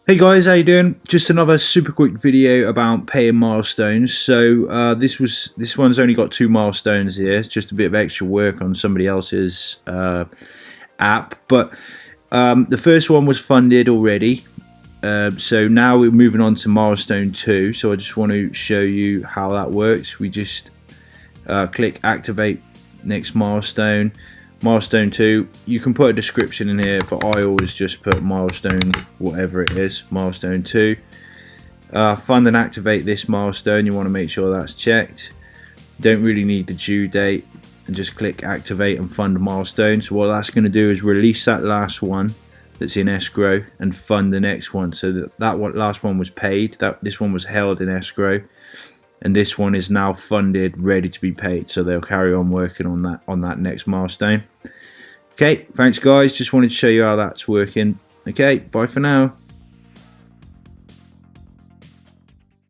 Hey guys, how you doing? Just another super quick video about paying milestones. So this one's only got 2 milestones here. It's just a bit of extra work on somebody else's app, but the first one was funded already. So now we're moving on to milestone 2. So I just want to show you how that works. We just click activate next milestone. Milestone 2, you can put a description in here, but I always just put milestone whatever it is, milestone 2. Fund and activate this milestone, you want to make sure that's checked. Don't really need the due date, and just click activate and fund milestone. So what that's going to do is release that last one that's in escrow and fund the next one. So that last one was paid, this one was held in escrow, and this one is now funded, ready to be paid. So they'll carry on working on that next milestone. Okay, thanks guys, just wanted to show you how that's working. Okay, bye for now.